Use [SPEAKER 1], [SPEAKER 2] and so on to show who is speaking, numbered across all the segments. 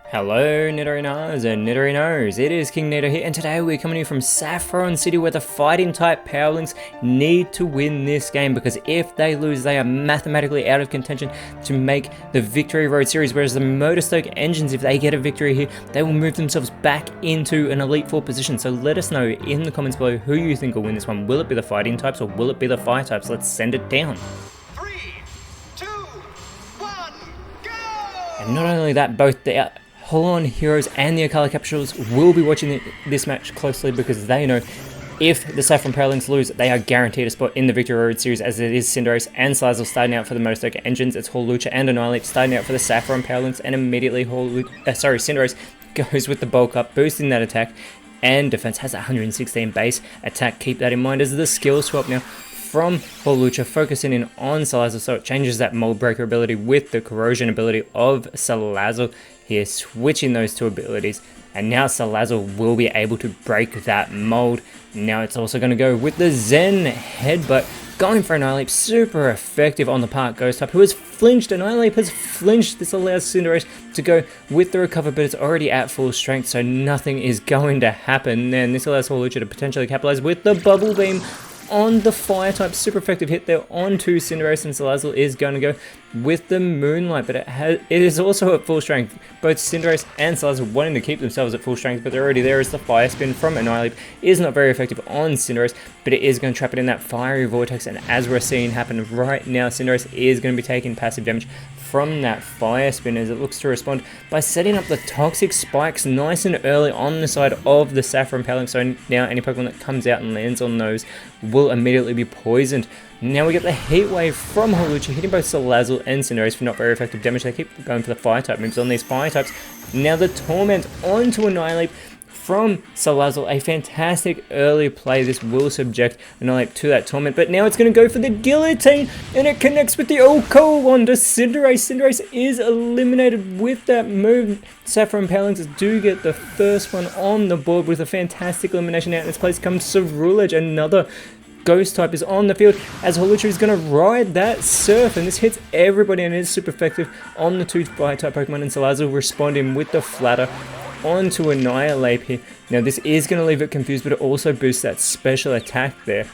[SPEAKER 1] Hello Nidorinas and Nidorinos, it is KingNido here, and today we're coming to you from Saffron City, where the fighting type Powerlings need to win this game, because if they lose they are mathematically out of contention to make the Victory Road series, whereas the Motorstoke Engines, if they get a victory here, they will move themselves back into an Elite Four position. So let us know in the comments below who you think will win this one. Will it be the fighting types or will it be the fire types? Let's send it down.
[SPEAKER 2] 3, 2, 1, go!
[SPEAKER 1] And not only that, both the Holon Heroes and the Akala Capsules will be watching this match closely, because they know if the Saffron Powerlings lose, they are guaranteed a spot in the Victory Road series, as it is Cinderace and Salazzle starting out for the Motorstoke Engines. It's Hawlucha and Annihilape starting out for the Saffron Powerlings, and immediately Cinderace goes with the bulk up, boosting that attack and defense. Has 116 base attack. Keep that in mind as the skill swap now from Hawlucha, focusing in on Salazzle, so it changes that mold breaker ability with the corrosion ability of Salazzle here, switching those two abilities, and now Salazzle will be able to break that mold. Now it's also going to go with the Zen Headbutt, going for Annihilape, super effective on the part Ghost type, who has flinched. Annihilape has flinched. This allows Cinderace to go with the recover, but it's already at full strength, so nothing is going to happen. And this allows Hawlucha to potentially capitalize with the Bubble Beam on the fire type. Super effective hit there onto Cinderace, and Salazzle is going to go with the Moonlight, but it is also at full strength. Both Cinderace and Salazzle wanting to keep themselves at full strength, but they're already there, as the Fire Spin from Annihilape is not very effective on Cinderace, but it is going to trap it in that fiery vortex. And as we're seeing happen right now, Cinderace is going to be taking passive damage from that Fire Spin, as it looks to respond by setting up the Toxic Spikes nice and early on the side of the Saffron Powerlings. So now any Pokemon that comes out and lands on those will immediately be poisoned. Now we get the Heat Wave from Hawlucha, hitting both Salazzle and Cinderace for not very effective damage. They keep going for the Fire type moves on these Fire types. Now the Torment onto Annihilape from Salazzle, a fantastic early play. This will subject Annihilape to that Torment, but now it's going to go for the Guillotine, and it connects with the Oko onto Cinderace. Cinderace is eliminated with that move. Saffron Powerlings do get the first one on the board with a fantastic elimination. Out in its place comes Cerulege. Another Ghost type is on the field, as Hawlucha is going to ride that Surf, and this hits everybody and is super effective on the two Fire type Pokemon, and Salazzle responding with the Flatter onto Annihilape here. Now this is going to leave it confused, but it also boosts that special attack there.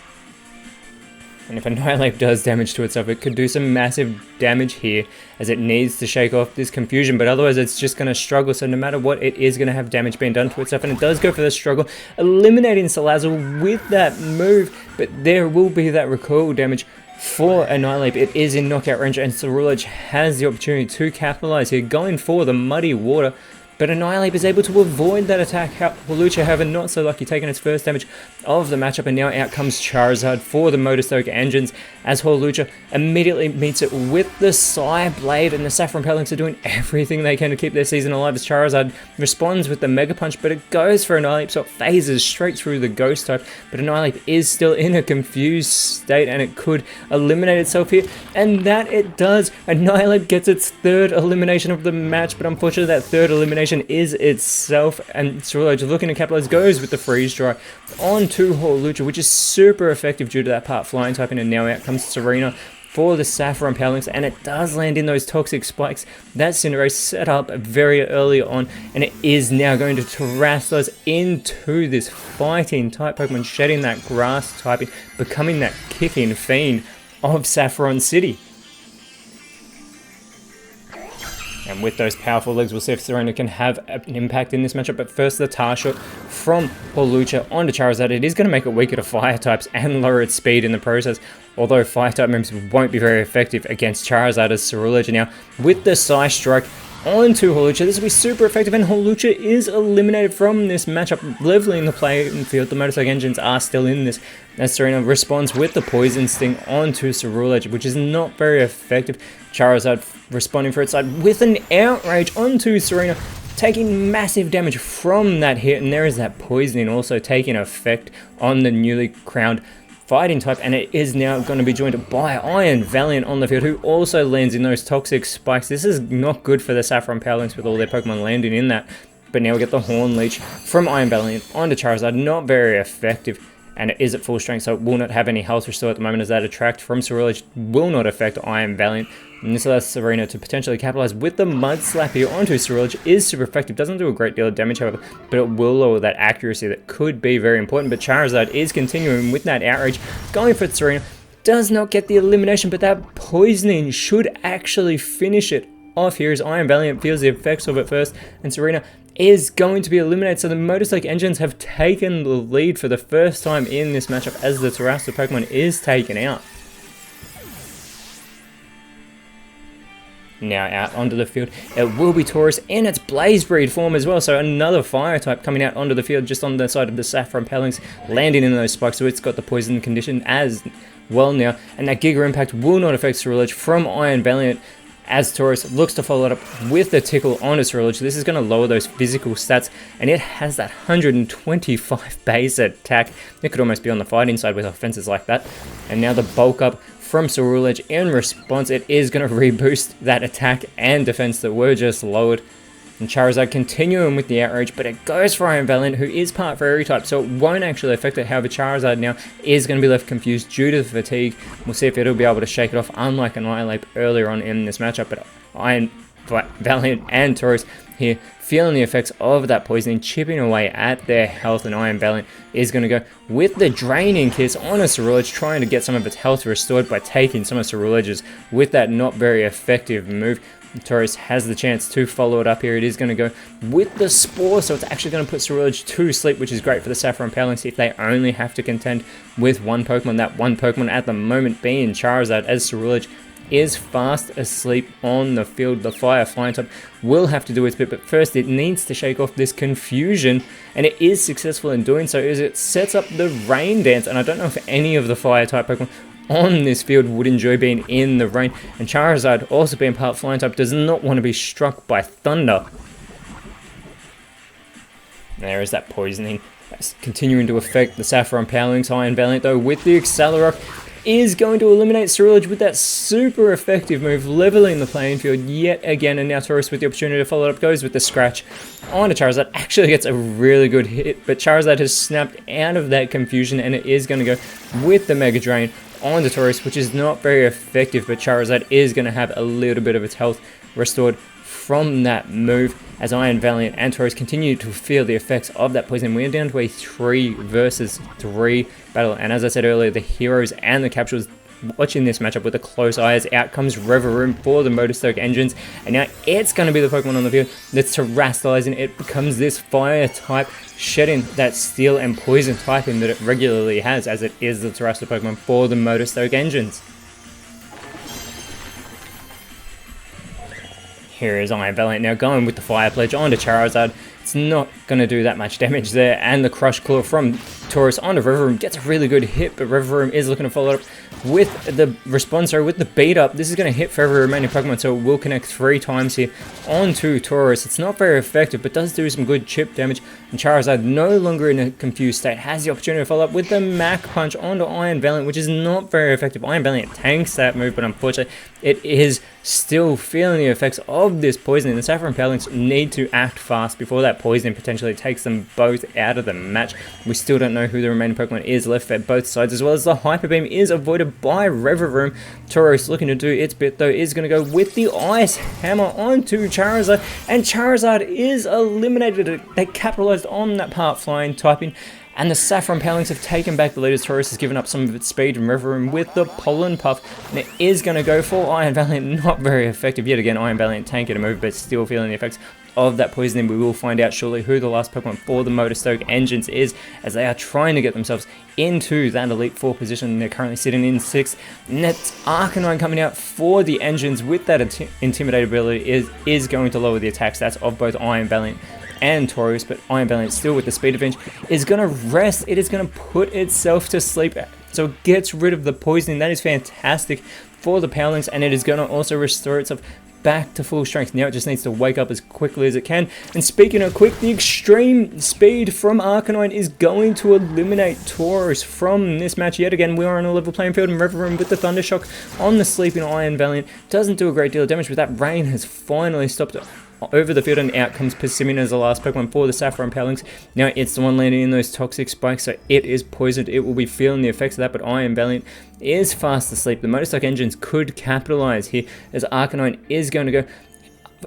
[SPEAKER 1] And if Annihilape does damage to itself, it could do some massive damage here, as it needs to shake off this confusion, but otherwise it's just going to struggle. So no matter what, it is going to have damage being done to itself, and it does go for the struggle, eliminating Salazzle with that move, but there will be that recoil damage for Annihilape. It is in knockout range, and Cerulege has the opportunity to capitalize here, going for the Muddy Water. But Annihilape is able to avoid that attack. Hawlucha, however, not so lucky, taking its first damage of the matchup, and now out comes Charizard for the Motorstoke Engines, as Hawlucha immediately meets it with the Psy Blade, and the Saffron Powerlings are doing everything they can to keep their season alive, as Charizard responds with the Mega Punch, but it goes for Annihilape, so it phases straight through the Ghost type. But Annihilape is still in a confused state, and it could eliminate itself here, and that it does. Annihilape gets its third elimination of the match, but unfortunately that third elimination is itself, and Cerulege, looking to capitalize, goes with the Freeze Dry onto Hawlucha, which is super effective due to that part Flying typing. And now out comes Serena for the Saffron Powerlings, and it does land in those Toxic Spikes that Cinderace set up very early on, and it is now going to Terrasthos into this Fighting type Pokemon, shedding that Grass typing, becoming that kicking fiend of Saffron City. And with those powerful legs, we'll see if Serena can have an impact in this matchup. But first, the Tar Shot from Hawlucha onto Charizard. It is going to make it weaker to Fire types and lower its speed in the process, although Fire type moves won't be very effective against Charizard, as Cerulege now with the Psy Strike onto Hawlucha. This will be super effective, and Hawlucha is eliminated from this matchup, leveling the playing field. The Motorstoke Engines are still in this, as Serena responds with the Poison Sting onto Cerulege, which is not very effective. Charizard responding for its side with an Outrage onto Serena, taking massive damage from that hit, and there is that poisoning also taking effect on the newly crowned Fighting type, and it is now going to be joined by Iron Valiant on the field, who also lands in those Toxic Spikes. This is not good for the Saffron Powerlings with all their Pokemon landing in that, but now we get the Horn Leech from Iron Valiant onto Charizard, not very effective. and it is at full strength, so it will not have any health restore at the moment, as that attract from Ceruledge will not affect Iron Valiant. And this allows Nidorino to potentially capitalize with the Mud Slap here onto Ceruledge. Is super effective, doesn't do a great deal of damage however, but it will lower that accuracy that could be very important. But Charizard is continuing with that Outrage, going for Nidorino. Does not get the elimination, but that poisoning should actually finish it off here as Iron Valiant feels the effects of it first, and Serena is going to be eliminated. So the Motorstoke engines have taken the lead for the first time in this matchup as the Terrestrial Pokemon is taken out. Now out onto the field, it will be Taurus in its Blaze Breed form as well, so another fire type coming out onto the field just on the side of the Saffron Pelings, landing in those spikes, so it's got the poison condition as well now, and that Giga Impact will not affect Ceruledge from Iron Valiant as Taurus looks to follow it up with the Tickle onto Ceruledge. This is going to lower those physical stats, and it has that 125 base attack. It could almost be on the fighting side with offenses like that. And now the bulk up from Ceruledge in response, it is going to reboost that attack and defense that were just lowered. And Charizard continuing with the Outrage, but it goes for Iron Valiant, who is part Fairy type, so it won't actually affect it. However, Charizard now is going to be left confused due to the fatigue. We'll see if it'll be able to shake it off, unlike Annihilate earlier on in this matchup. But Iron Valiant and Taurus here feeling the effects of that poisoning, chipping away at their health, and Iron Valiant is going to go with the Draining Kiss on a Ceruledge, trying to get some of its health restored by taking some of Ceruledge's with that not very effective move. Taurus has the chance to follow it up here. It is going to go with the Spore, so it's actually going to put Ceruledge to sleep, which is great for the Saffron Pelings if they only have to contend with one Pokemon. That one Pokemon at the moment being Charizard, as Ceruledge is fast asleep on the field. The Fire Flying type will have to do its bit, but first it needs to shake off this confusion, and it is successful in doing so as it sets up the Rain Dance. And I don't know if any of the Fire type Pokemon on this field would enjoy being in the rain, and Charizard, also being part Flying type, does not want to be struck by thunder. There is that poisoning that's continuing to affect the Saffron Pelings. Iron Valiant though with the Accelerock is going to eliminate Ceruledge with that super effective move, leveling the playing field yet again. And now Taurus with the opportunity to follow it up goes with the Scratch onto Charizard. Actually gets a really good hit, but Charizard has snapped out of that confusion, and it is going to go with the Mega Drain onto Taurus, which is not very effective, but Charizard is going to have a little bit of its health restored from that move as Iron Valiant and Taurus continue to feel the effects of that poison. We're down to a 3 versus 3 battle, and as I said earlier, the heroes and the capsules watching this matchup with a close eye as out comes Reverum for the Motorstoke engines, and now it's going to be the Pokemon on the field that's terrestrializing. It becomes this Fire type, shedding that Steel and Poison typing that it regularly has, as it is the terrestrial Pokemon for the Motorstoke engines. Here is Iron Valiant now going with the Fire Pledge onto Charizard. It's not going to do that much damage there, and the Crush Claw from Taurus onto Reverum gets a really good hit, but Reverum is looking to follow it up with the Responso, with the Beat Up. This is going to hit for every remaining Pokemon, so it will connect 3 times here onto Taurus. It's not very effective, but does do some good chip damage, and Charizard, no longer in a confused state, has the opportunity to follow up with the Mach Punch onto Iron Valiant, which is not very effective. Iron Valiant tanks that move, but unfortunately it is still feeling the effects of this poisoning. The Saffron Pelings need to act fast before that poisoning potentially takes them both out of the match. We still don't know who the remaining Pokemon is left at both sides, as well as the Hyper Beam is avoided by Reverum. Taurus, looking to do its bit though, is going to go with the Ice Hammer onto Charizard, and Charizard is eliminated. They capitalized on that part Flying typing, and the Saffron Pelings have taken back the lead as Taurus has given up some of its speed, and Reverum with the Pollen Puff, and it is going to go for Iron Valiant. Not very effective yet again. Iron Valiant tanking a move, but still feeling the effects of that poisoning. We will find out shortly who the last Pokemon for the Motorstoke engines is, as they are trying to get themselves into that Elite Four position. They're currently sitting in 6th, and that's Arcanine coming out for the engines with that Intimidate ability is going to lower the attack stats of both Iron Valiant and Taurus, but Iron Valiant still with the speed advantage is going to rest. It is going to put itself to sleep, so it gets rid of the poisoning. That is fantastic for the Powlings, and it is going to also restore itself back to full strength. Now it just needs to wake up as quickly as it can. And speaking of quick, the extreme speed from Arcanine is going to eliminate Taurus from this match yet again. We are on a level playing field, and Reverum with the Thunder Shock on the sleeping Iron Valiant doesn't do a great deal of damage, but that rain has finally stopped over the field, and out comes Persimmon as the last Pokemon for the Saffron Powlings. Now it's the one landing in those toxic spikes, so it is poisoned. It will be feeling the effects of that, but Iron Valiant is fast asleep. The Motorstock Engines could capitalize here as Arcanine is going to go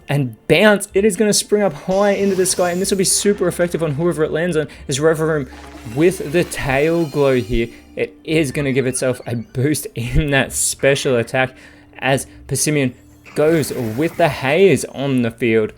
[SPEAKER 1] and bounce. It is going to spring up high into the sky, and this will be super effective on whoever it lands on. As Reverum with the tail glow here, it is going to give itself a boost in that special attack as Persimmon goes with the haze on the field.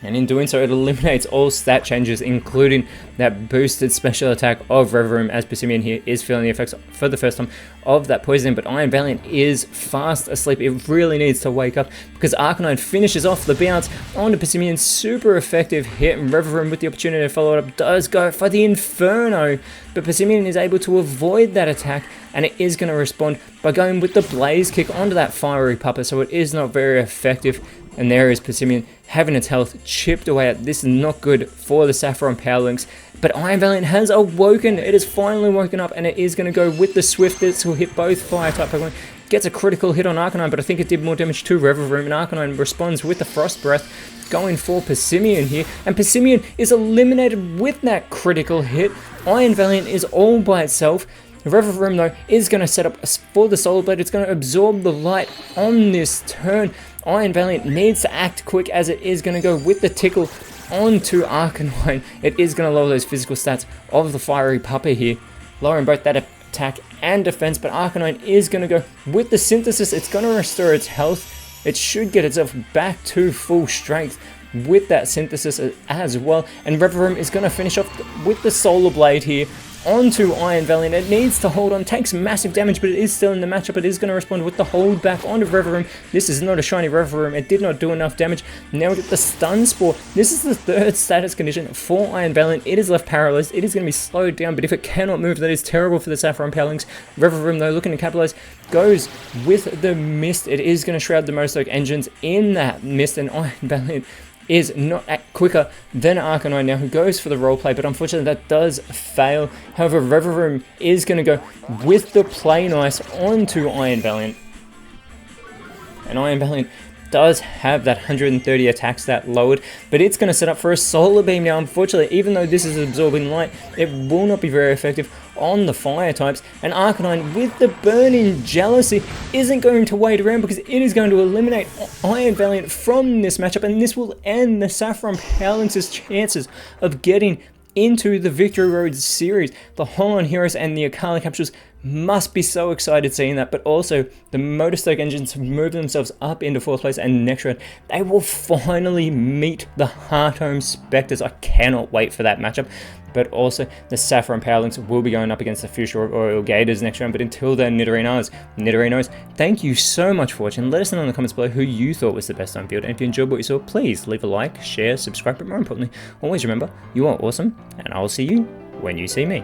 [SPEAKER 1] And in doing so, it eliminates all stat changes, including that boosted special attack of Reverum, as Persimmon here is feeling the effects for the first time of that poisoning. But Iron Valiant is fast asleep. It really needs to wake up because Arcanine finishes off the bounce onto Persimmon. Super effective hit, and Reverum with the opportunity to follow it up does go for the Inferno. But Persimmon is able to avoid that attack, and it is going to respond by going with the Blaze Kick onto that fiery pupper, so it is not very effective. And there is Persimmon having its health chipped away at. This is not good for the Saffron Powlings. But Iron Valiant has awoken. It has finally woken up, and it is going to go with the Swift. This will hit both Fire-type Pokemon. Gets a critical hit on Arcanine, but I think it did more damage to Reverum, and Arcanine responds with the Frost Breath, going for Persimmon here. And Persimmon is eliminated with that critical hit. Iron Valiant is all by itself. Reverum, though, is going to set up for the Solar Blade. It's going to absorb the light on this turn. Iron Valiant needs to act quick, as it is going to go with the Tickle onto Arcanine. It is going to lower those physical stats of the Fiery Pupper here, lowering both that attack and defense. But Arcanine is going to go with the Synthesis. It's going to restore its health. It should get itself back to full strength with that Synthesis as well. And Reverum is going to finish off with the Solar Blade here onto Iron Valiant. It needs to hold on, takes massive damage, but it is still in the matchup. It is going to respond with the hold back onto Reverum. This is not a shiny Reverum. It did not do enough damage. Now we get the Stun Spore. This is the third status condition for Iron Valiant. It is left paralyzed. It is going to be slowed down, but if it cannot move, that is terrible for the Saffron Powlings. Reverum, though, looking to capitalize, goes with the Mist. It is going to shroud the Motorstock Engines in that Mist, and Iron Valiant is not quicker than Arcanine now, who goes for the roleplay, but unfortunately that does fail. However, Reverum is going to go with the Play Nice onto Iron Valiant. And Iron Valiant does have that 130 attack stat lowered, but it's going to set up for a Solar Beam now. Unfortunately, even though this is absorbing light, it will not be very effective on the fire types, and Arcanine with the Burning Jealousy isn't going to wait around, because it is going to eliminate Iron Valiant from this matchup, and this will end the Saffron Powlings' chances of getting into the Victory Road series. The Holon Heroes and the Akali Capsules must be so excited seeing that, but also the Motorstock Engines have moved themselves up into 4th place, and next round they will finally meet the Hearthome Spectres. I cannot wait for that matchup. But also the Saffron Powlings will be going up against the Fuchsia Royal Gators next round. But until then, Nidorinos, thank you so much for watching. Let us know in the comments below who you thought was the best on field, and if you enjoyed what you saw, please leave a like, share, subscribe, but more importantly, always remember, you are awesome, and I'll see you when you see me.